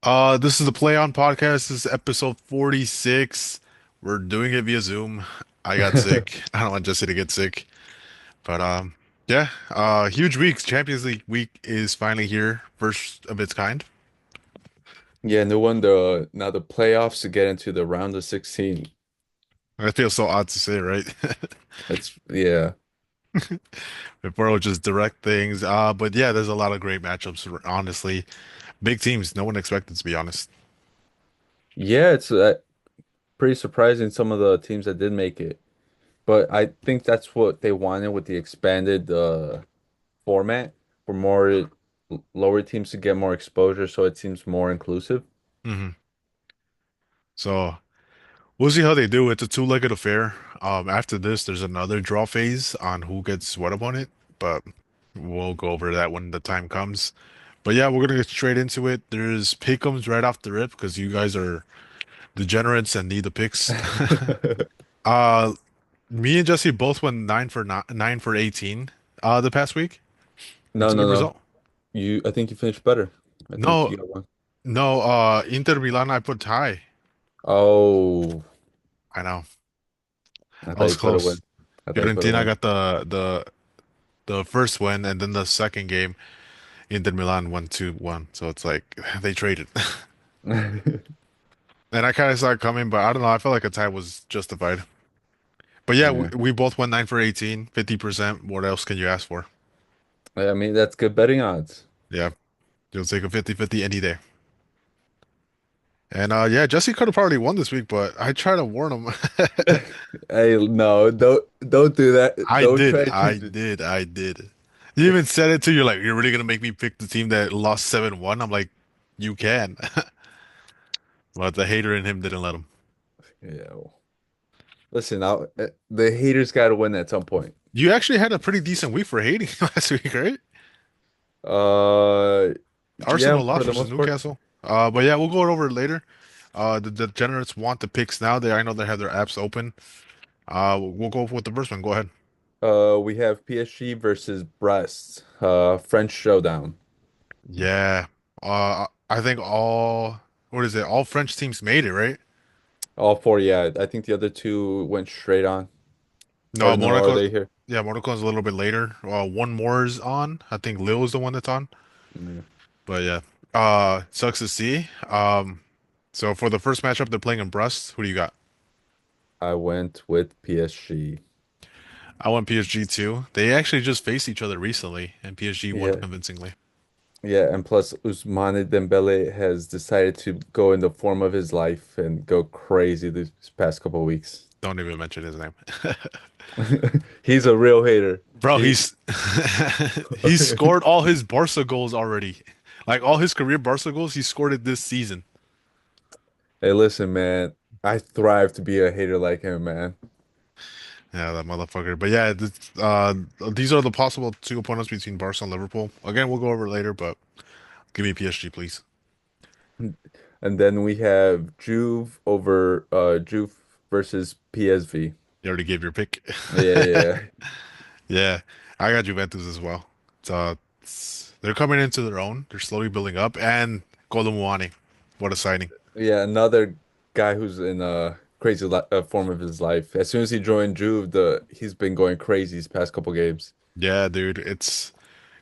This is the Play On podcast. This is episode 46. We're doing it via Zoom. I got sick. I don't want Jesse to get sick. But yeah, huge week. Champions League week is finally here. First of its kind. Yeah, no wonder now the playoffs to get into the round of 16. It feels so odd to say, right? It's yeah. Before it was just direct things. But yeah, there's a lot of great matchups, honestly. Big teams, no one expected to be honest. Yeah, it's pretty surprising some of the teams that did make it. But I think that's what they wanted with the expanded format for more lower teams to get more exposure so it seems more inclusive. hmm So we'll see how they do. It's a two-legged affair. After this, there's another draw phase on who gets what opponent, but we'll go over that when the time comes. But yeah, we're gonna get straight into it. There's pick'ems right off the rip because you guys are degenerates and need the picks. Uh, me and Jesse both went 9 for 18 the past week. No, It's a no, good no. result. I think you finished better. I think No, you got one. no, Inter Milan I put tie. Oh, I know. I I thought was you put a close. win. I thought you put a Fiorentina win. got the first win and then the second game Inter Milan won 2-1. So it's like they traded. And I kind of saw it coming, but I don't know. I felt like a tie was justified. But yeah, we, Yeah. we both went 9 for 18, 50%. What else can you ask for? I mean, that's good betting odds. Yeah, you'll take a 50-50 any day. And yeah, Jesse could have probably won this week, but I try to warn him. Hey, no, don't do that. I Don't did, try to I change it. did, I did. You even said it too. You're like, you're really gonna make me pick the team that lost 7-1? I'm like, you can. But the hater in him didn't let him. Yeah. Listen, the haters got to win at some point. You actually had a pretty decent week for hating last week, right? Uh, yeah, Arsenal for lost the versus most part. Newcastle. But yeah, we'll go over it later. The degenerates want the picks now. I know they have their apps open. We'll go with the first one. Go ahead. We have PSG versus Brest. French showdown. Yeah. I think what is it? All French teams made it, right? All four, yeah. I think the other two went straight on. Or No, no, are Monaco. they here? Yeah, Monaco's a little bit later. One more is on. I think Lille is the one that's on. Yeah. But yeah. Sucks to see. So for the first matchup, they're playing in Brest. Who do you got? I went with PSG. I went PSG too. They actually just faced each other recently, and PSG won Yeah. convincingly. Yeah, and plus Ousmane Dembele has decided to go in the form of his life and go crazy this past couple of weeks. Don't even mention his name. He's a real hater. Bro, He he's scored all his Barca goals already. Like all his career Barca goals, he scored it this season. Hey, listen, man. I thrive to be a hater like him, man. Yeah, that motherfucker. But yeah, these are the possible two opponents between Barca and Liverpool. Again, we'll go over it later, but give me PSG, please. And then we have Juve versus PSV. You already gave your pick. Yeah, yeah. Yeah, I got Juventus as well. They're coming into their own. They're slowly building up, and Colomwani, what a signing! Yeah, another guy who's in a crazy li form of his life. As soon as he joined Juve, the he's been going crazy these past couple games. Yeah, dude, it's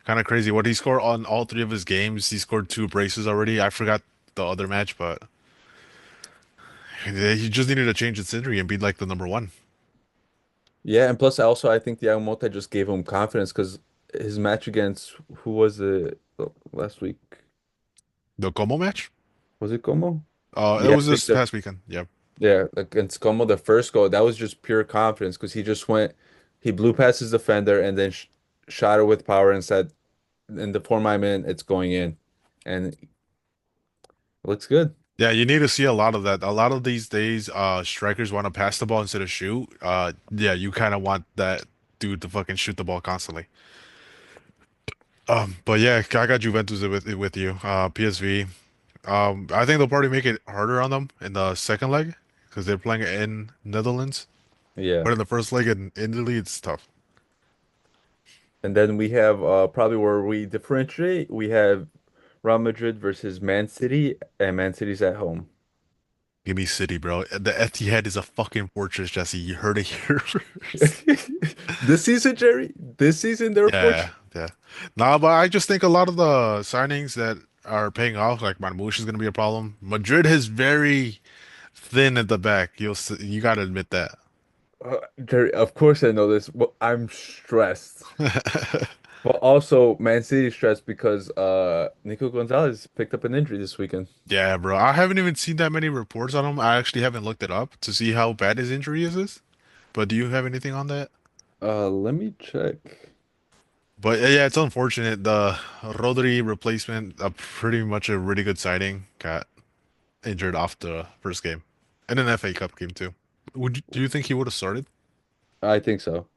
kind of crazy. What he scored on all three of his games, he scored two braces already. I forgot the other match, but he just needed to change the scenery and be like the number one. Yeah, and plus also I think the Mota just gave him confidence because his match against who was it last week? The Como match? Was it Como? It Yeah, I was think this past weekend. Yeah. yeah, against Como, the first goal, that was just pure confidence because he just went, he blew past his defender and then sh shot it with power and said, in the form I'm in, it's going in. And it looks good. Yeah, you need to see a lot of that. A lot of these days, strikers want to pass the ball instead of shoot. Yeah, you kind of want that dude to fucking shoot the ball constantly. But yeah, I got Juventus with you. PSV. I think they'll probably make it harder on them in the second leg because they're playing in Netherlands. Yeah. But in the first leg in Italy, it's tough. And then we have probably where we differentiate, we have Real Madrid versus Man City, and Man City's at home. Give me City, bro. The Etihad is a fucking fortress, Jesse. You heard it here first. This season, Jerry, this season they're Yeah, fortunate. yeah. Nah, but I just think a lot of the signings that are paying off, like Marmoush is going to be a problem. Madrid is very thin at the back. You got to admit that. Jerry, of course I know this, but I'm stressed. But also, Man City stressed because Nico Gonzalez picked up an injury this weekend. Yeah, bro. I haven't even seen that many reports on him. I actually haven't looked it up to see how bad his injury is. But do you have anything on that? Let me check. But yeah, it's unfortunate. The Rodri replacement, pretty much a really good signing, got injured off the first game, and an FA Cup game too. Do you think he would have started? I think so.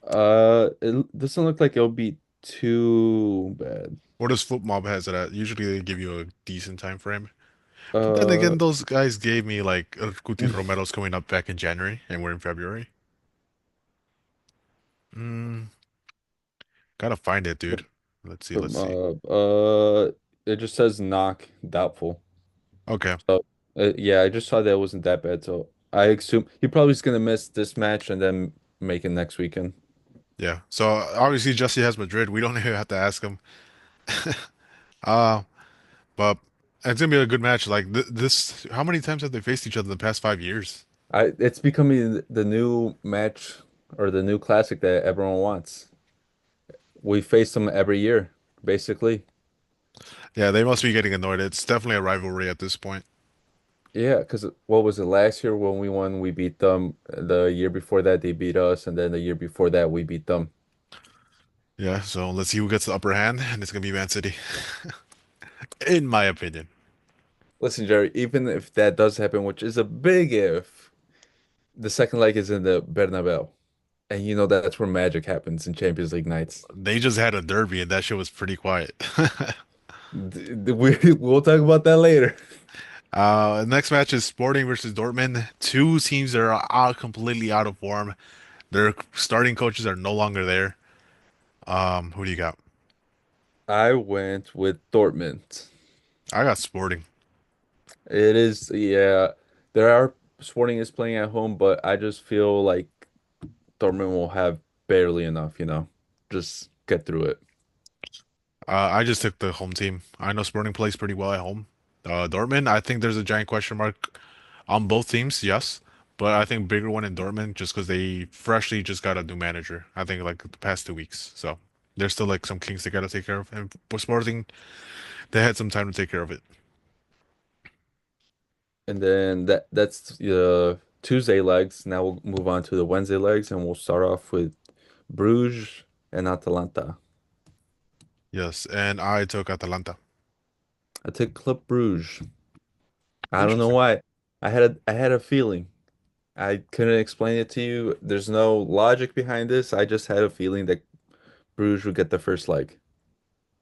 It doesn't look like it'll be too bad. Or does Foot Mob has it at? Usually they give you a decent time frame. But then Uh, again, those guys gave me like Cuti Romero's coming up back in January, and we're in February. Mm, gotta find it, dude. Let's see, let's from see. it just says knock, doubtful. Okay, So, yeah, I just saw that it wasn't that bad. So I assume he probably is gonna miss this match and then make it next weekend. yeah. So obviously Jesse has Madrid. We don't even have to ask him. Uh, but it's gonna be a good match. Like this, how many times have they faced each other in the past 5 years? It's becoming the new match or the new classic that everyone wants. We face them every year, basically. Yeah, they must be getting annoyed. It's definitely a rivalry at this point. Yeah, because what was it last year when we won? We beat them. The year before that, they beat us, and then the year before that, we beat them. Yeah, so let's see who gets the upper hand, and it's gonna be Man City, in my opinion. Listen, Jerry, even if that does happen, which is a big if, the second leg is in the Bernabeu, and you know that's where magic happens in Champions League nights. They just had a derby, and that shit was pretty quiet. We'll talk about that later. Next match is Sporting versus Dortmund. Two teams that are completely out of form. Their starting coaches are no longer there. Who do you got? I went with Dortmund. I got Sporting. It is, yeah, there are Sporting is playing at home, but I just feel like Dortmund will have barely enough, just get through it. I just took the home team. I know Sporting plays pretty well at home. Dortmund, I think there's a giant question mark on both teams, yes, but I think bigger one in Dortmund just because they freshly just got a new manager. I think like the past 2 weeks, so there's still like some kinks they gotta take care of. And for Sporting, they had some time to take care of it. And then that's the Tuesday legs. Now we'll move on to the Wednesday legs, and we'll start off with Bruges and Atalanta. Yes, and I took Atalanta. I took Club Bruges. I don't know Interesting. why. I had a feeling. I couldn't explain it to you. There's no logic behind this. I just had a feeling that Bruges would get the first leg.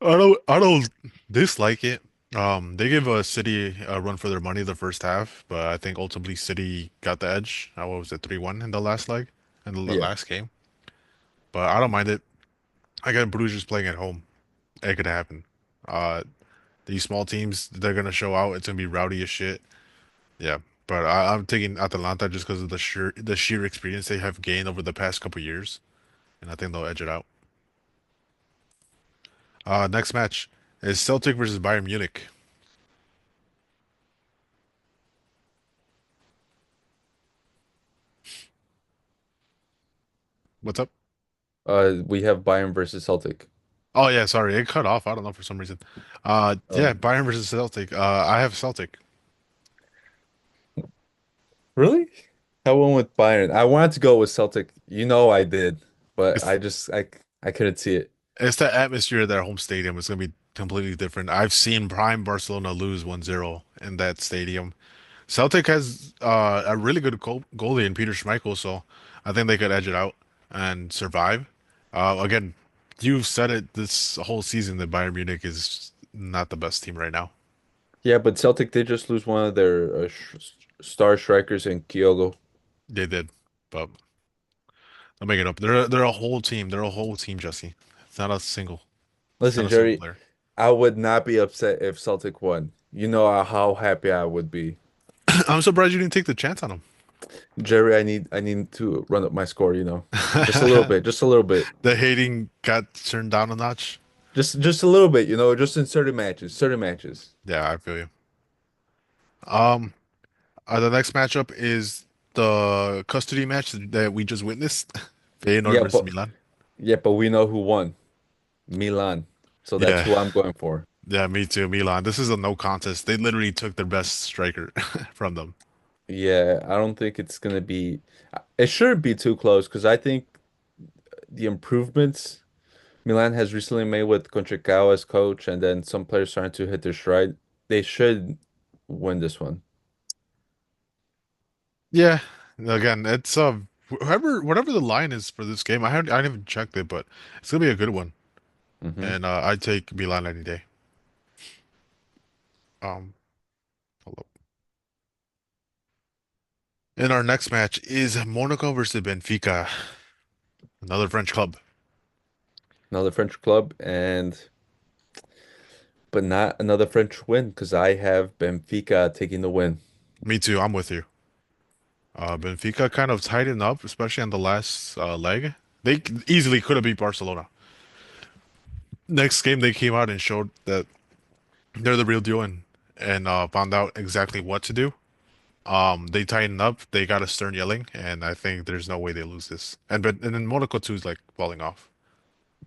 I don't dislike it. They give City a run for their money the first half, but I think ultimately City got the edge. What was it, 3-1 in the last leg, in the Yeah. last game? But I don't mind it. I got Bruges playing at home. It could happen. Uh, these small teams, they're gonna show out. It's gonna be rowdy as shit. Yeah, but I'm taking Atalanta just because of the sheer experience they have gained over the past couple years, and I think they'll edge it out. Next match is Celtic versus Bayern Munich. What's up? We have Bayern versus Celtic. Oh yeah, sorry, it cut off. I don't know for some reason. Yeah, Oh, Bayern versus Celtic. I have Celtic. really? I went with Bayern. I wanted to go with Celtic. You know I did, but It's I couldn't see it. it's the atmosphere of their home stadium. It's gonna be completely different. I've seen Prime Barcelona lose 1-0 in that stadium. Celtic has a really good goalie in Peter Schmeichel, so I think they could edge it out and survive. Again, you've said it this whole season that Bayern Munich is not the best team right now. Yeah, but Celtic did just lose one of their sh star strikers in Kyogo. They did, but they'll make it up. They're a whole team. They're a whole team, Jesse. It's not a single. It's not Listen, a single Jerry, player. I would not be upset if Celtic won. You know how happy I would be. I'm surprised you didn't take the chance on him. Jerry, I need to run up my score, Just a little bit, just a little bit. The hating got turned down a notch. Just a little bit, just in certain matches, certain matches. Yeah, I feel you. Um, the next matchup is the custody match that we just witnessed. Feyenoord Yeah, versus but Milan. yeah, but we know who won. Milan. So that's Yeah, who I'm going for. yeah, me too. Milan. This is a no contest. They literally took their best striker from them. Yeah, I don't think it's gonna be it shouldn't be too close because I think the improvements Milan has recently made with Conceição as coach and then some players starting to hit their stride, they should win this one. Yeah. Again, it's whatever the line is for this game. I haven't checked it, but it's gonna be a good one. Hmm. And I'd take Milan any day. Um, hold up. And our next match is Monaco versus Benfica, another French club. Another French club and but not another French win because I have Benfica taking the win. Me too. I'm with you. Benfica kind of tightened up, especially on the last leg. They easily could have beat Barcelona. Next game, they came out and showed that they're the real deal and found out exactly what to do. They tightened up. They got a stern yelling, and I think there's no way they lose this. And then Monaco too is like falling off.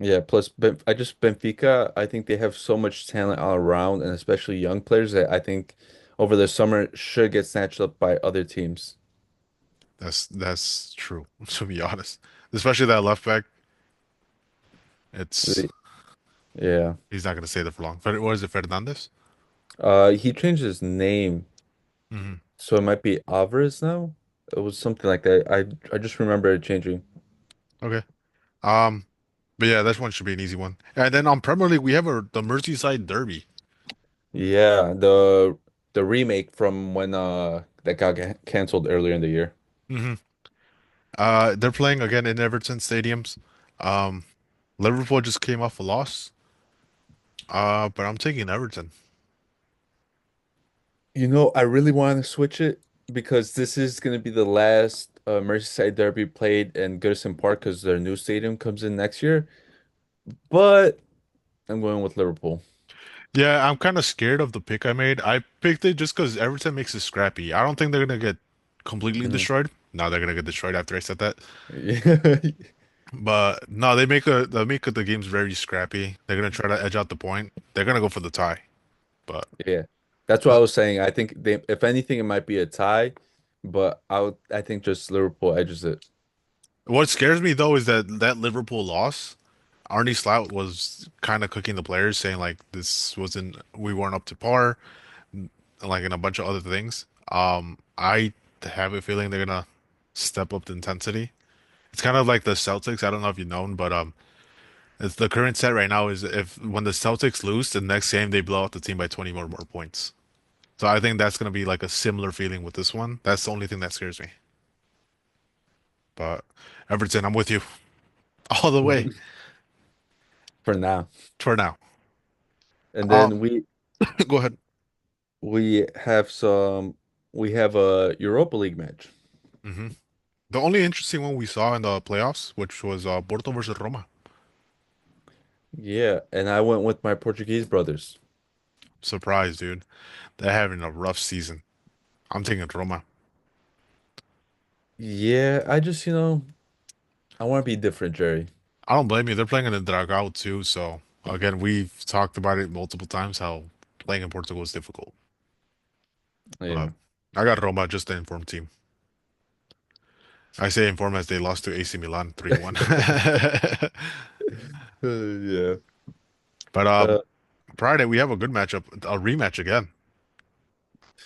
Yeah, plus Benfica, I think they have so much talent all around and especially young players that I think over the summer should get snatched up by other teams. That's true, to be honest. Especially that left back. It's Yeah. he's not gonna stay there for long. What is it, Fernandez? He changed his name, Hmm. so it might be Alvarez now. It was something like that. I just remember it changing. Okay. Um, but yeah, that one should be an easy one. And then on Premier League, we have the Merseyside Derby. Yeah, the remake from when that got canceled earlier in the year. Hmm. They're playing again in Everton stadiums. Um, Liverpool just came off a loss. But I'm taking Everton. I really want to switch it because this is going to be the last Merseyside derby played in Goodison Park because their new stadium comes in next year. But I'm going with Liverpool. Yeah, I'm kind of scared of the pick I made. I picked it just because Everton makes it scrappy. I don't think they're gonna get completely Mhm. destroyed. No, they're gonna get destroyed after I said that. Yeah. But no, they make the games very scrappy. They're gonna try to edge out the point. They're gonna go for the tie. But Yeah. That's what I was saying. I think if anything, it might be a tie, but I think just Liverpool edges it. what scares me though is that Liverpool loss. Arnie Slot was kind of cooking the players, saying like we weren't up to par, like in a bunch of other things. I have a feeling they're gonna step up the intensity. It's kind of like the Celtics. I don't know if you've known, but it's the current set right now is if when the Celtics lose, the next game they blow out the team by 20 more points. So I think that's gonna be like a similar feeling with this one. That's the only thing that scares me. But Everton, I'm with you all the way For now. for now. And then Um, we go ahead. we have some we have a Europa League match. Hmm. The only interesting one we saw in the playoffs, which was Porto versus Roma. Yeah, and I went with my Portuguese brothers. Surprise, dude. They're having a rough season. I'm taking Roma. Yeah, I just, I want to be different, Jerry. I don't blame you. They're playing in the Dragao too, so again, we've talked about it multiple times how playing in Portugal is difficult. Yeah. But I got Roma, just the informed team. I say informed as they lost to AC Milan 3-1. Yeah. But Uh, Friday we have a good matchup, a rematch again.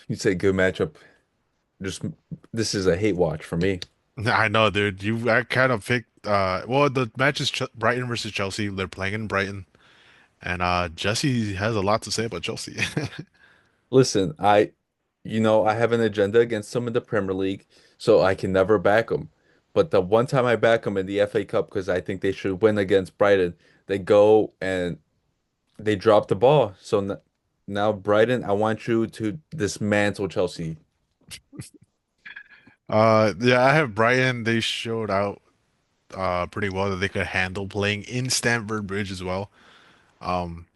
you say good matchup. Just this is a hate watch for me. I know, dude. I kind of picked well, the match is Ch Brighton versus Chelsea. They're playing in Brighton. And Jesse has a lot to say about Chelsea. Listen, I have an agenda against them in the Premier League, so I can never back them. But the one time I back them in the FA Cup because I think they should win against Brighton, they go and they dropped the ball. So n now, Brighton, I want you to dismantle Chelsea. Yeah, I have Brighton. They showed out pretty well that they could handle playing in Stamford Bridge as well. Um,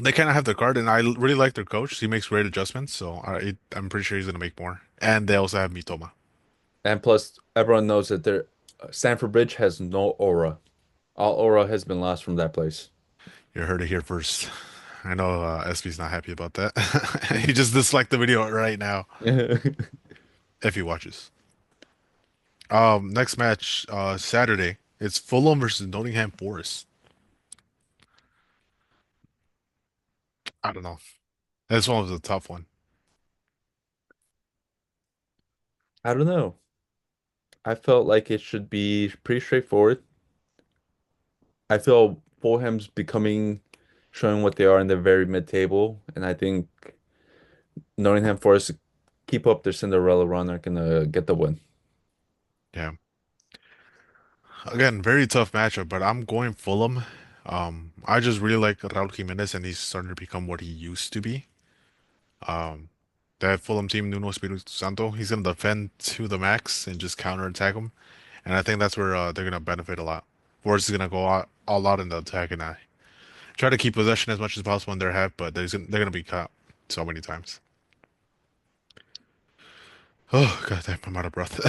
they kind of have the card, and really like their coach. He makes great adjustments, so I'm pretty sure he's gonna make more. And they also have Mitoma. And plus, everyone knows that Stamford Bridge has no aura. All aura has been lost from that place. You heard it here first. I know SB's not happy about that. He just disliked the video right now if he watches. Next match, Saturday. It's Fulham versus Nottingham Forest. I don't know. This one was a tough one. I don't know. I felt like it should be pretty straightforward. I feel Fulham's showing what they are in the very mid-table, and I think Nottingham Forest keep up their Cinderella run are gonna get the win. Yeah. Again, very tough matchup, but I'm going Fulham. I just really like Raul Jimenez, and he's starting to become what he used to be. Um, that Fulham team, Nuno Espirito Santo, he's gonna defend to the max and just counter attack him, and I think that's where they're gonna benefit a lot. Forest is gonna go all out in the attack and try to keep possession as much as possible in their half, but they're gonna be caught so many times. Oh god damn, I'm out of breath.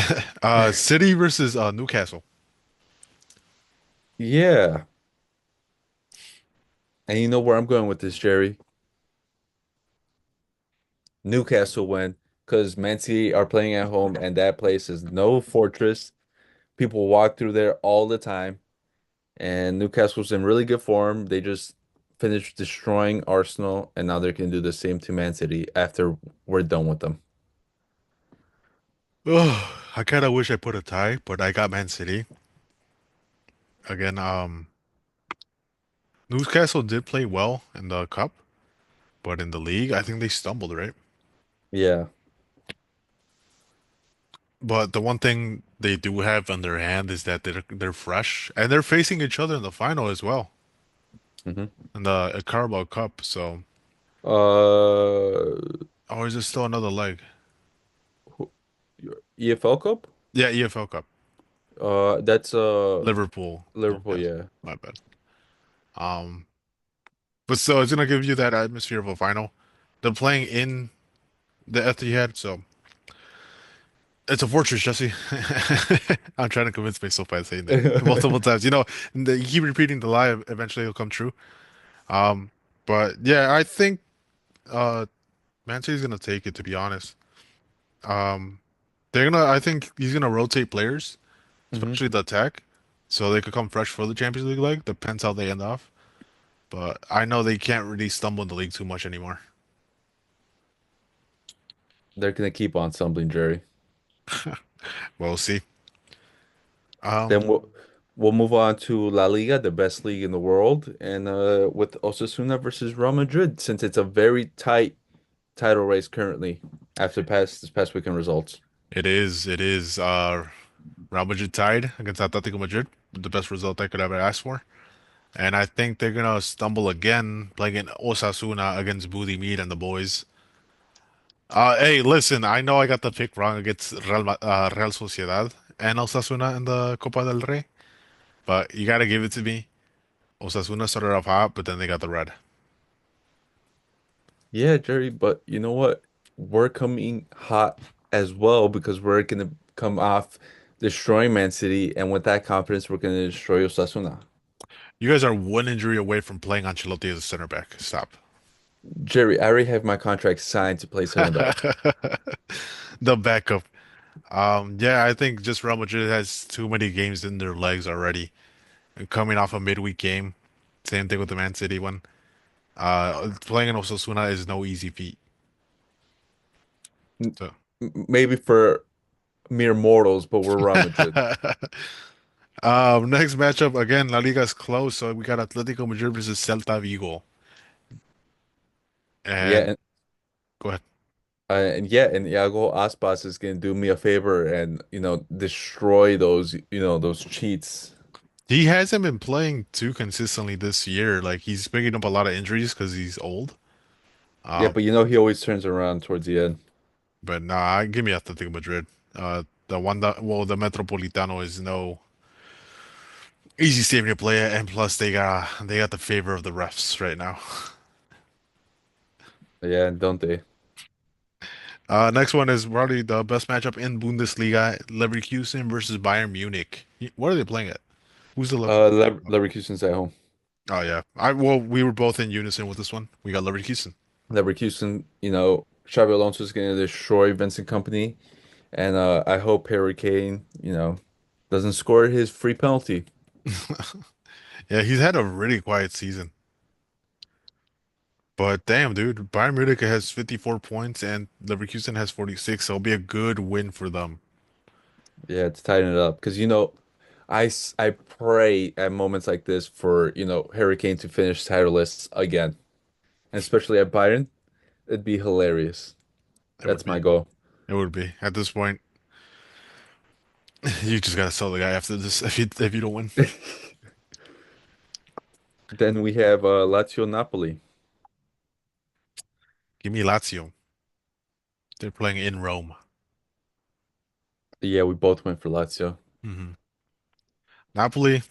City versus Newcastle. Yeah, and you know where I'm going with this, Jerry. Newcastle win because Man City are playing at home, and that place is no fortress. People walk through there all the time, and Newcastle's in really good form. They just finished destroying Arsenal, and now they can do the same to Man City after we're done with them. Oh, I kind of wish I put a tie, but I got Man City again. Newcastle did play well in the cup, but in the league, I think they stumbled, right? Yeah. But the one thing they do have on their hand is that they're fresh and they're facing each other in the final as well hmm in the Carabao Cup. So, Uh, or is there still another leg? EFL Cup? Yeah, EFL Cup. That's Liverpool, Liverpool, Newcastle. yeah. My bad. Um, but still, it's gonna give you that atmosphere of a final. They're playing in the Etihad, so it's a fortress, Jesse. I'm trying to convince myself by saying that multiple times. You keep repeating the lie, eventually it'll come true. Um, but yeah, I think uh Man City's gonna take it, to be honest. Um, I think he's gonna rotate players, hmm especially the attack, so they could come fresh for the Champions League leg. Depends how they end off. But I know they can't really stumble in the league too much anymore. They're gonna keep on stumbling, Jerry. We'll see. Um, Then we'll move on to La Liga, the best league in the world, and with Osasuna versus Real Madrid, since it's a very tight title race currently after this past weekend results. it is. Real Madrid tied against Atletico Madrid, the best result I could ever ask for. And I think they're gonna stumble again playing in Osasuna against Budi Mead and the boys. Hey, listen, I know I got the pick wrong against Real Sociedad and Osasuna in the Copa del Rey, but you gotta give it to me. Osasuna started off hot, but then they got the red. Yeah, Jerry, but you know what? We're coming hot as well because we're gonna come off destroying Man City, and with that confidence, we're gonna destroy Osasuna. You guys are one injury away from playing Ancelotti as a center back. Stop. Jerry, I already have my contract signed to play center back. The backup. Yeah, I think just Real Madrid has too many games in their legs already. And coming off a midweek game, same thing with the Man City one. Playing in Osasuna is no easy feat. N- So, Maybe for mere mortals, but we're Real Madrid. next matchup again, La Liga's close, so we got Atletico Madrid versus Celta Vigo. Yeah, And go ahead. and Iago Aspas is gonna do me a favor and destroy those those cheats. He hasn't been playing too consistently this year. Like he's picking up a lot of injuries because he's old. Yeah, Um, but you know he always turns around towards the end. but nah, give me Atletico Madrid. The one that well, the Metropolitano is no easy stadium to play at, and plus they got the favor of the refs right now. Yeah, don't they? Next one is probably the best matchup in Bundesliga: Leverkusen versus Bayern Munich. What are they playing at? Who's the Leverkusen? Leverkusen's at home. Oh yeah, we were both in unison with this one. We got Leverkusen. Leverkusen, Xabi Alonso is going to destroy Vincent Company, and I hope Harry Kane, doesn't score his free penalty. Yeah, he's had a really quiet season. But damn, dude, Bayern Munich has 54 points and Leverkusen has 46, so it'll be a good win for them. Yeah, to tighten it up because I pray at moments like this for Harry Kane to finish titleless again, and especially at Bayern, it'd be hilarious. It would That's my be. goal. It would be. At this point, you just gotta sell the guy after this if you don't win. Then we have Lazio Napoli. Give me Lazio. They're playing in Rome. Yeah, we both went for Lazio. hmm Napoli,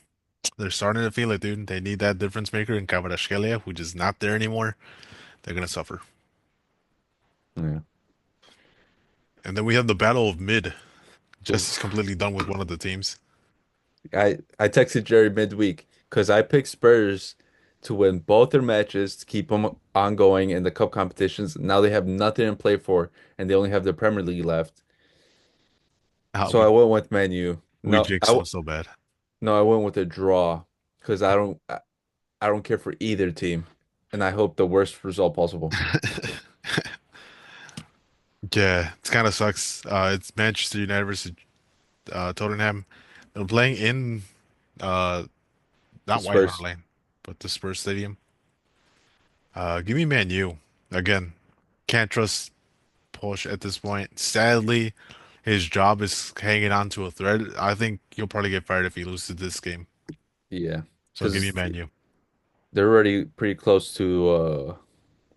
they're starting to feel it, dude. They need that difference maker in Kvaratskhelia, which is not there anymore. They're gonna suffer. Yeah. And then we have the battle of mid. Jesse's Oof. completely done with one of the teams. I texted Jerry midweek because I picked Spurs to win both their matches to keep them ongoing in the cup competitions. Now they have nothing to play for, and they only have the Premier League left. Ah, So I we went with Man U. we No, jinxed them so bad. no, I went with a draw because I don't care for either team, and I hope the worst result possible. Yeah, it kind of sucks. It's Manchester United versus Tottenham. They're playing in uh The not White Hart Spurs, Lane, but the Spurs Stadium. Give me Man U again. Can't trust Porsche at this point. Sadly, his job is hanging on to a thread. I think he'll probably get fired if he loses this game. yeah, So give me because Man U. they're already pretty close to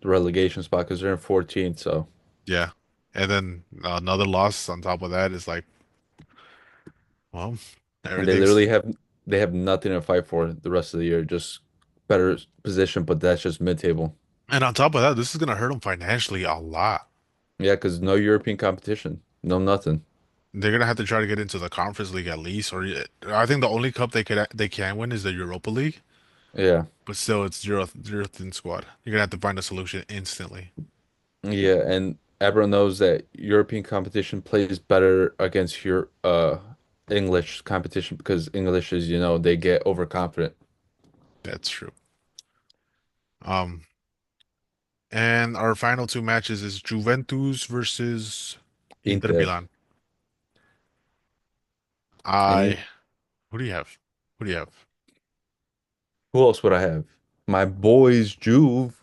the relegation spot because they're in 14th. So, Yeah, and then another loss on top of that is like, well, and they everything's. literally have nothing to fight for the rest of the year, just better position, but that's just mid-table. And on top of that, this is gonna hurt him financially a lot. Yeah, because no European competition, no nothing. They're gonna have to try to get into the Conference League at least, or I think the only cup they can win is the Europa League. Yeah, But still, it's zero thin squad. You're gonna have to find a solution instantly. yeah, and everyone knows that European competition plays better against your English competition because English is, they get overconfident. That's true. Um, and our final two matches is Juventus versus Inter Inter. Milan. And I Who do you have? Who do you have? who else would I have? My boys, Juve.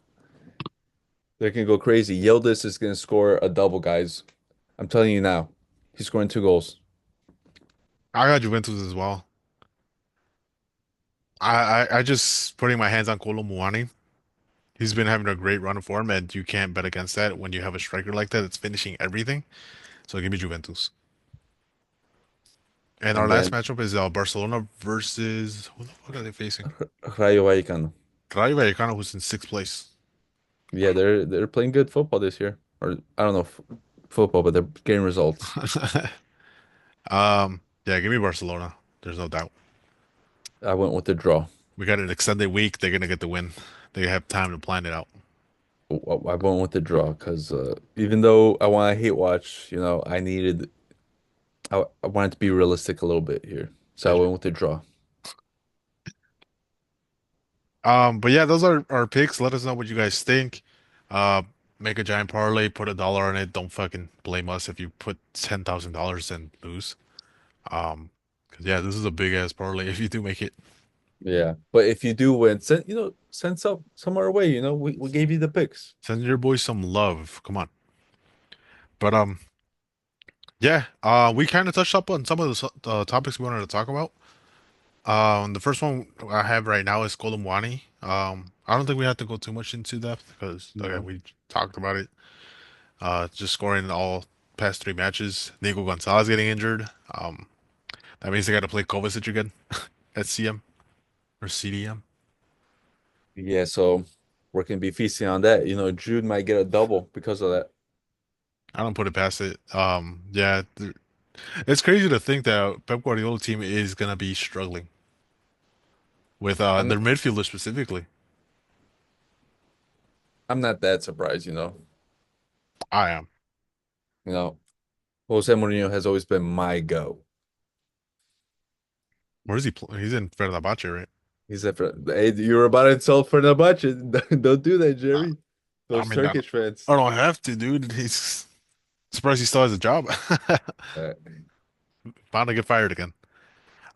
They can go crazy. Yildiz is going to score a double, guys. I'm telling you now. He's scoring 2 goals. I got Juventus as well. I just putting my hands on Kolo Muani. He's been having a great run of form, and you can't bet against that when you have a striker like that that's finishing everything. So give me Juventus. And our And last then matchup is Barcelona versus who the fuck are they facing? Rayo Vallecano. Rayo Vallecano, who's in sixth place. Yeah, they're playing good football this year. Or I don't know f football, but they're getting results. Yeah, give me Barcelona. There's no doubt. I went with the draw. We got an extended week. They're gonna get the win. They have time to plan it out. I went with the draw because even though I want to hate watch, I wanted to be realistic a little bit here. So I Did you? went with the draw. But yeah, those are our picks. Let us know what you guys think. Uh, make a giant parlay, put $1 on it. Don't fucking blame us if you put $10,000 and lose. Um, 'Cause yeah, this is a big ass parlay if you do make it. Yeah. But if you do win, send some our way, we gave you the picks. Send your boys some love. Come on. But yeah, we kind of touched up on some of the topics we wanted to talk about. The first one I have right now is Kolumwani. I don't think we have to go too much into depth because again No. we talked about it. Just scoring all past three matches. Nico Gonzalez getting injured. That means they got to play Kovacic again at CM or CDM. Yeah, so we're gonna be feasting on that. Jude might get a double because of that. I don't put it past it. Yeah, it's crazy to think that Pep Guardiola team is gonna be struggling with I'm their not, midfielder specifically. I'm not that surprised. I am. You know, Jose Mourinho has always been my go. Where is he? He's in Fenerbahce, right? He said, "Hey, you were about to insult Fenerbahce. Don't do that, Uh, Jerry. I Those mean, Turkish fans." I don't have to, dude. He's surprised he still has a job. Uh, Bound to get fired again.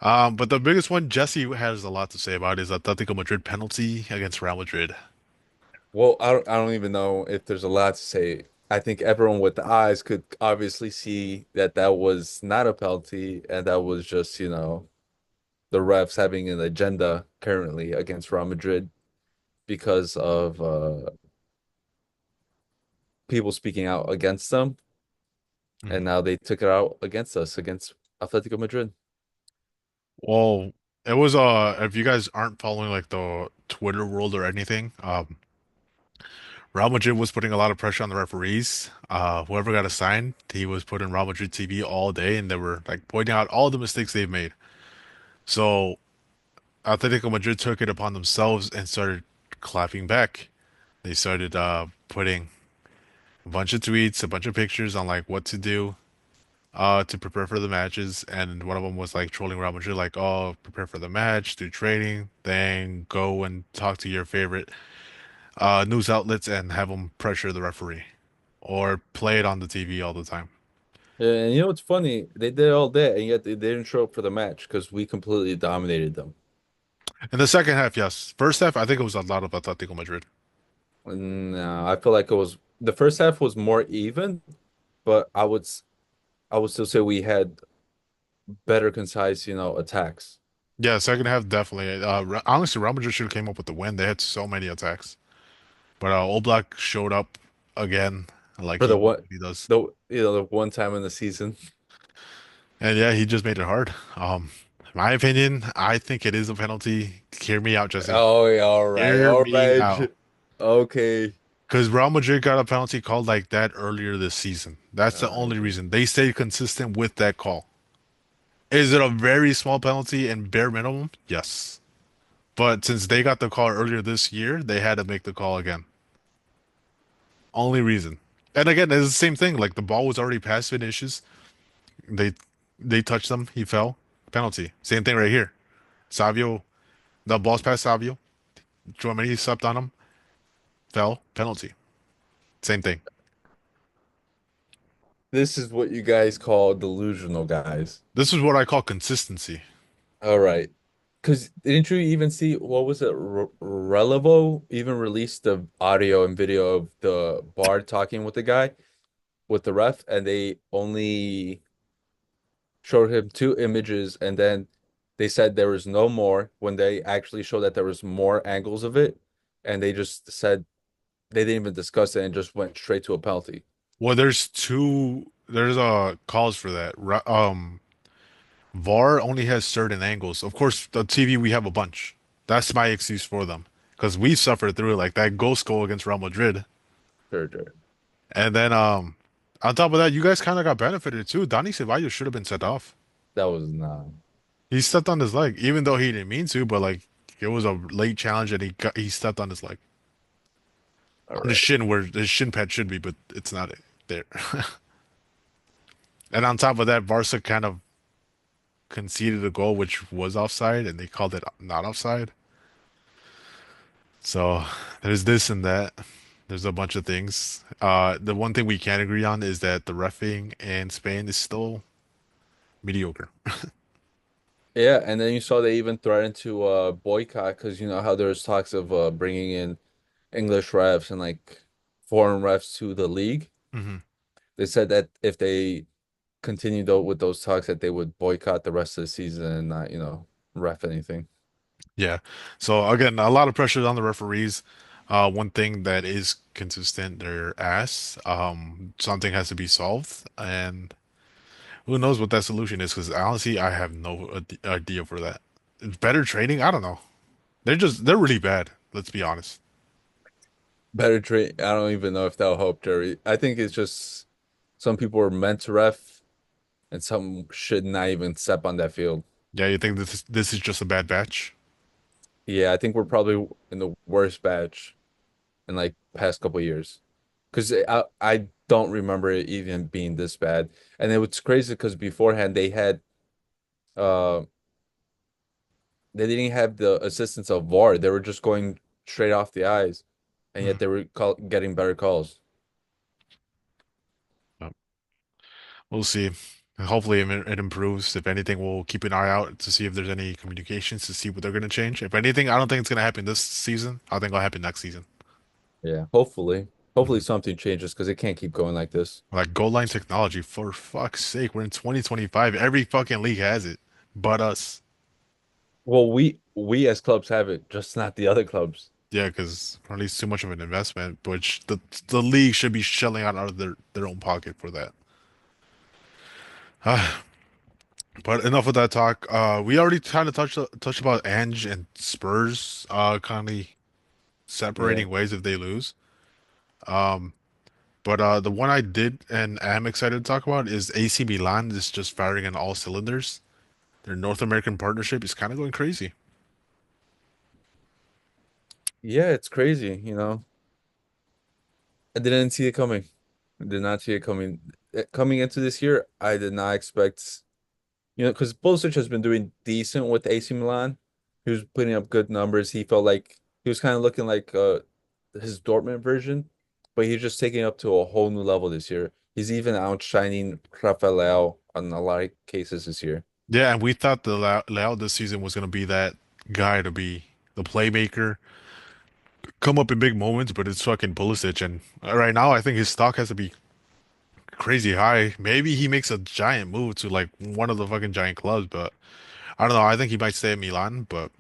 But the biggest one Jesse has a lot to say about is Atletico Madrid penalty against Real Madrid. well, I don't even know if there's a lot to say. I think everyone with the eyes could obviously see that that was not a penalty, and that was just, the refs having an agenda currently against Real Madrid because of people speaking out against them, and Mhm. now they took it out against us, against Atletico Madrid. Well, it was if you guys aren't following like the Twitter world or anything, Real Madrid was putting a lot of pressure on the referees. Whoever got assigned, he was put in Real Madrid TV all day, and they were like pointing out all the mistakes they've made. So Atletico Madrid took it upon themselves and started clapping back. They started putting a bunch of tweets, a bunch of pictures on like what to do to prepare for the matches, and one of them was like trolling Real Madrid, like, "Oh, prepare for the match, do training, then go and talk to your favorite news outlets and have them pressure the referee, or play it on the TV all the time." And you know what's funny? They did all that, and yet they didn't show up for the match because we completely dominated them. In the second half, yes. First half, I think it was a lot of Atletico Madrid. No, I feel like it was the first half was more even, but I would still say we had better concise, attacks. Yeah, second half definitely. Honestly, Real Madrid should have came up with the win. They had so many attacks, but Oblak showed up again, like For the one he does, the one time in the season. and yeah, he just made it hard. In my opinion, I think it is a penalty. Hear me out, Jesse. Oh, yeah, Hear all me right. out. Okay. Because Real Madrid got a penalty called like that earlier this season. That's the only Okay. reason. They stayed consistent with that call. Is it a very small penalty and bare minimum? Yes. But since they got the call earlier this year, they had to make the call again. Only reason. And again, it's the same thing. Like the ball was already past Vinicius. They they touched him. He fell. Penalty. Same thing right here. Savio, the ball's past Savio. Chouameni stepped on him. Fell. Penalty. Same thing. This is what you guys call delusional, guys. This is what I call consistency. All right. Because didn't you even see what was it? Relevo even released the audio and video of the bard talking with the guy, with the ref, and they only showed him two images, and then they said there was no more when they actually showed that there was more angles of it, and they just said they didn't even discuss it and just went straight to a penalty. Well, there's calls for that. VAR only has certain angles. Of course, the TV we have a bunch. That's my excuse for them because we suffered through it, like that ghost goal against Real Madrid. Sure, sure. And then on top of that, you guys kind of got benefited too. Dani Ceballos should have been sent off. That was not. He stepped on his leg, even though he didn't mean to, but like it was a late challenge and he stepped on his leg. All On his right. shin where his shin pad should be, but it's not there. And on top of that, Barca kind of conceded a goal which was offside and they called it not offside. So there's this and that. There's a bunch of things. The one thing we can agree on is that the reffing in Spain is still mediocre. Yeah, and then you saw they even threatened to boycott because you know how there's talks of bringing in English refs and like foreign refs to the league. Hmm. They said that if they continued with those talks, that they would boycott the rest of the season and not. ref anything. Yeah. So again, a lot of pressure on the referees. One thing that is consistent, their ass. Something has to be solved, and who knows what that solution is? Because honestly, I have no idea for that. Better training? I don't know. They're really bad. Let's be honest. Better trade. I don't even know if that'll help Jerry. I think it's just some people are meant to ref and some should not even step on that field. Yeah, you think this is just a bad batch? Yeah, I think we're probably in the worst batch in like past couple years. Because I don't remember it even being this bad. And it was crazy because beforehand uh they didn't have the assistance of VAR. They were just going straight off the eyes, and Mhm. yet they were getting better calls. Yep. We'll see. And hopefully it improves. If anything, we'll keep an eye out to see if there's any communications to see what they're going to change. If anything, I don't think it's going to happen this season. I think it'll happen next season. Yeah, hopefully. Hopefully Mhm. something changes because it can't keep going like this. Like goal line technology, for fuck's sake, we're in 2025. Every fucking league has it, but us. Well, we as clubs have it, just not the other clubs. Yeah, because at least too much of an investment, which the league should be shelling out of their own pocket for that. But enough of that talk. We already kind of touched about Ange and Spurs, kind of Yeah. separating ways if they lose. Um, but the one I did and am excited to talk about is AC Milan is just firing on all cylinders. Their North American partnership is kind of going crazy. Yeah, it's crazy, you know. I didn't see it coming. I did not see it coming. Coming into this year, I did not expect, because Pulisic has been doing decent with AC Milan. He was putting up good numbers. He felt like he was kind of looking like his Dortmund version, but he's just taking it up to a whole new level this year. He's even outshining Rafael on a lot of cases this year. Yeah, and we thought the Leao this season was going to be that guy to be the playmaker, come up in big moments, but it's fucking Pulisic. And right now, I think his stock has to be crazy high. Maybe he makes a giant move to like one of the fucking giant clubs, but I don't know. I think he might stay at Milan, but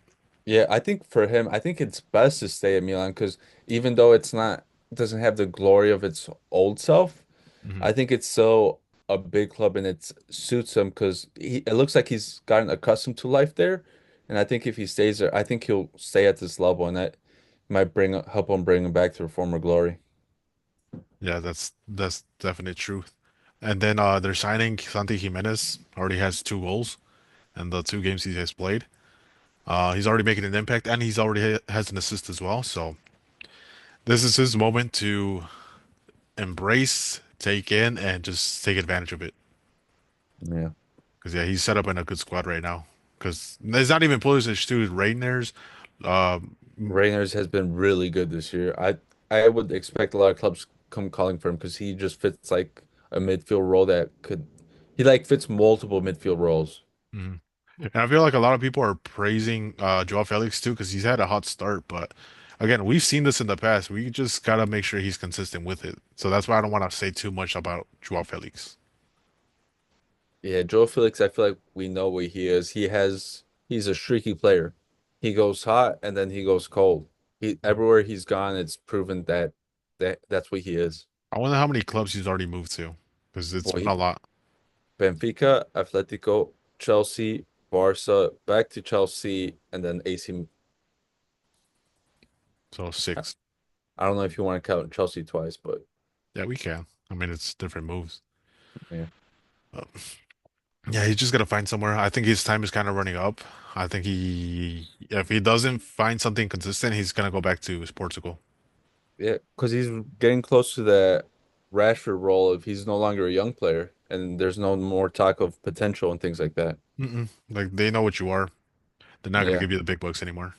Yeah, I think for him, I think it's best to stay at Milan because even though it's not doesn't have the glory of its old self, mhm. I think it's still a big club and it suits him because it looks like he's gotten accustomed to life there. And I think if he stays there, I think he'll stay at this level and that might bring help him bring him back to former glory. Yeah, that's definite truth. And then they're signing Santi Jimenez. Already has 2 goals in the 2 games he has played. He's already making an impact, and he's already has an assist as well. So this is his moment to embrace, take in, and just take advantage of it. Yeah. Because yeah, he's set up in a good squad right now. Because it's not even Pulisic too. Rainer's, um, Reyners has been really good this year. I would expect a lot of clubs come calling for him because he just fits like a midfield role that could he like fits multiple midfield roles. mhm. And I feel like a lot of people are praising Joao Felix too because he's had a hot start. But again, we've seen this in the past. We just gotta make sure he's consistent with it. So that's why I don't want to say too much about Joao Felix. Yeah, Joe Felix, I feel like we know what he is. He's a streaky player. He goes hot and then he goes cold. He everywhere he's gone, it's proven that's what he is. I wonder how many clubs he's already moved to because it's Well, been a lot. Benfica, Atletico, Chelsea, Barca, back to Chelsea, and then AC. So 6. I don't know if you want to count Chelsea twice, but Yeah, we can. I mean, it's different moves. yeah. Uh, yeah, he's just gotta find somewhere. I think his time is kind of running up. I think if he doesn't find something consistent, he's gonna go back to Portugal. Yeah, because he's getting close to the Rashford role if he's no longer a young player and there's no more talk of potential and things like that. Like they know what you are. They're not gonna Yeah. give you the big bucks anymore.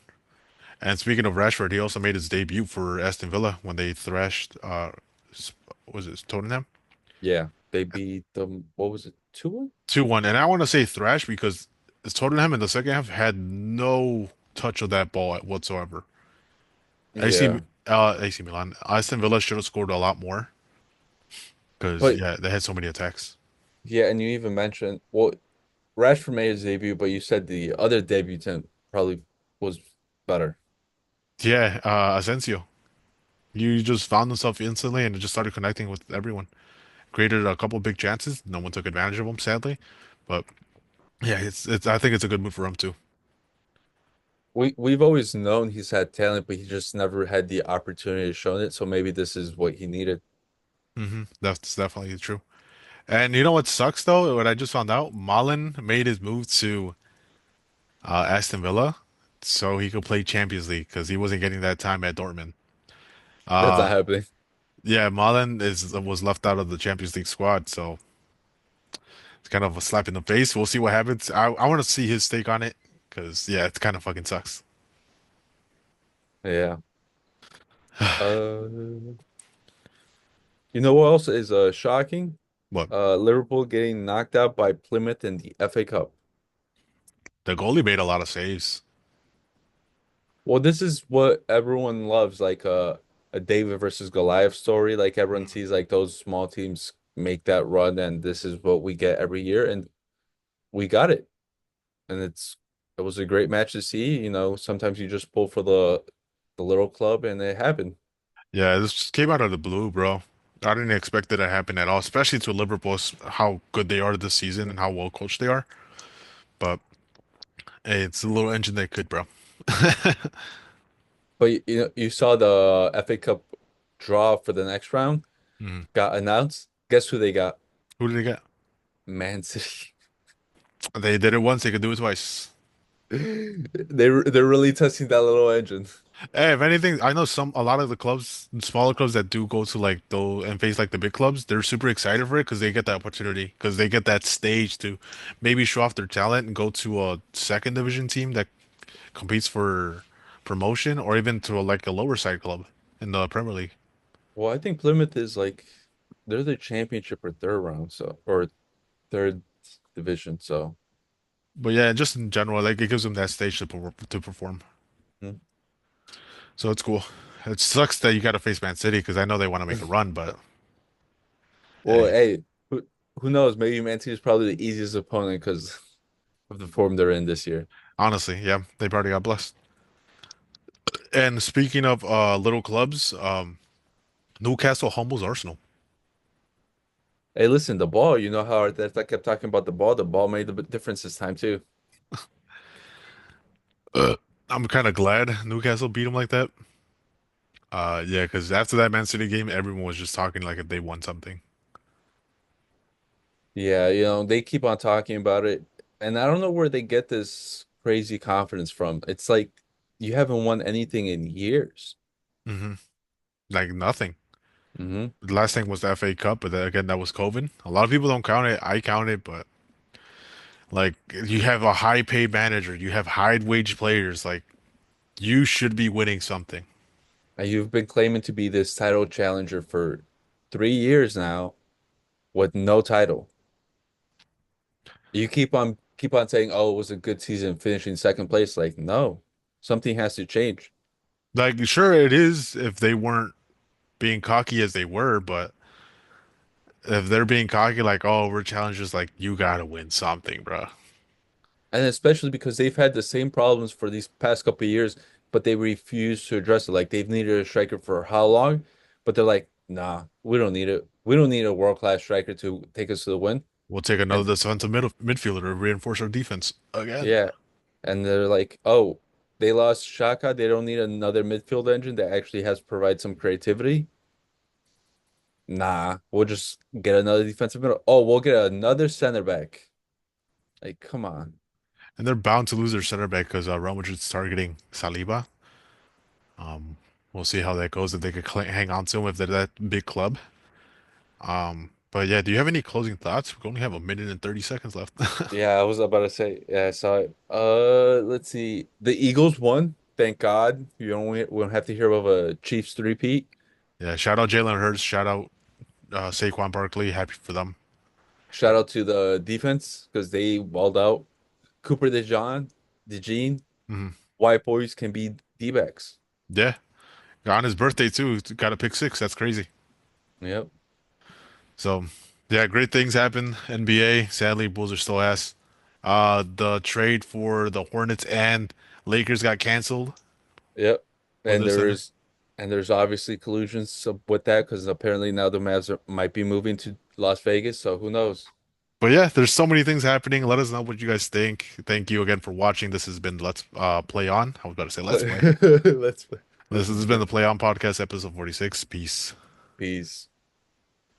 And speaking of Rashford, he also made his debut for Aston Villa when they thrashed was it Tottenham? Yeah. They beat them, what was it, 2-1? 2-1. And I want to say thrash because Tottenham in the second half had no touch of that ball whatsoever. AC Yeah. AC Milan. Aston Villa should have scored a lot more because But yeah, they had so many attacks. yeah, and you even mentioned, well, Rashford made his debut, but you said the other debutant probably was better. Yeah, Asensio. You just found himself instantly and just started connecting with everyone. Created a couple big chances. No one took advantage of them, sadly. But yeah, it's. I think it's a good move for him too. We've always known he's had talent, but he just never had the opportunity to show it. So maybe this is what he needed. That's definitely true. And you know what sucks though? What I just found out, Malin made his move to Aston Villa so he could play Champions League because he wasn't getting that time at Dortmund. That's not Uh, happening. yeah, Malin is was left out of the Champions League squad, so it's kind of a slap in the face. We'll see what happens. I want to see his take on it because yeah, it kind of fucking sucks. Yeah. Uh, you know what else is shocking? But Liverpool getting knocked out by Plymouth in the FA Cup. the goalie made a lot of saves. Well, this is what everyone loves, like a David versus Goliath story. Like everyone sees like those small teams make that run, and this is what we get every year, and we got it. And it was a great match to see. You know, sometimes you just pull for the little club, and it happened. Yeah, this just came out of the blue, bro. I didn't expect it to happen at all, especially to Liverpool, how good they are this season and how well coached they are. But hey, it's a little engine that could, bro. But you know, you saw the FA Cup draw for the next round Mhm. got announced. Guess who they got? Who did they get? Man City. They did it once, they could do it twice. They're really testing that little engine. Hey, if anything, I know a lot of the clubs, smaller clubs that do go to like though and face like the big clubs, they're super excited for it because they get that opportunity, because they get that stage to maybe show off their talent and go to a second division team that competes for promotion, or even to like a lower side club in the Premier League. Well, I think Plymouth is like they're the championship or third round, so or third division. So But yeah, just in general, like it gives them that stage to perform. mm. So it's cool. It sucks that you got to face Man City because I know they want to make a run, but Well, hey, hey, who knows? Maybe Man City is probably the easiest opponent because of the form they're in this year. honestly, yeah, they probably got blessed. And speaking of little clubs, Newcastle humbles Arsenal. Hey, listen, the ball. You know how Arteta kept talking about the ball. The ball made the difference this time too. Uh, I'm kind of glad Newcastle beat them like that. Yeah, because after that Man City game, everyone was just talking like if they won something. Yeah, you know, they keep on talking about it, and I don't know where they get this crazy confidence from. It's like you haven't won anything in years. hmm Like nothing. Hmm. The last thing was the FA Cup, but then, again, that was COVID. A lot of people don't count it. I count it, but like you have a high paid manager, you have high wage players, like you should be winning something. And you've been claiming to be this title challenger for 3 years now with no title. You keep on saying, "Oh, it was a good season, finishing second place." Like, no, something has to change. Like, sure, it is if they weren't being cocky as they were, but if they're being cocky, like, oh, we're challengers, like, you gotta win something, bro. And especially because they've had the same problems for these past couple of years, but they refuse to address it. Like they've needed a striker for how long? But they're like, nah, we don't need it. We don't need a world-class striker to take us to the win. We'll take another And defensive midfielder to reinforce our defense again. yeah. And they're like, oh, they lost Shaka. They don't need another midfield engine that actually has to provide some creativity. Nah, we'll just get another defensive middle. Oh, we'll get another center back. Like, come on. And they're bound to lose their center back because Real Madrid's targeting Saliba. We'll see how that goes if they could hang on to him if they're that big club. But yeah, do you have any closing thoughts? We only have a minute and 30 seconds left. Yeah, I was about to say, yeah, I saw it. Let's see. The Eagles won. Thank God. We don't have to hear of a Chiefs three-peat. Yeah, shout out Jalen Hurts, shout out Saquon Barkley. Happy for them. Shout out to the defense because they balled out. Cooper DeJean, Mhm. white boys can be D-backs. Yeah, on his birthday too. Got a pick six. That's crazy. Yep. So, yeah, great things happen. NBA. Sadly, Bulls are still ass. The trade for the Hornets and Lakers got canceled Yep. for And this center. there's obviously collusions with that because apparently now the might be moving to Las Vegas, so who knows? But yeah, there's so many things happening. Let us know what you guys think. Thank you again for watching. This has been Let's Play On. I was about to say Let's Play. Let's This let's has been play. the Play On Podcast, episode 46. Peace. Peace.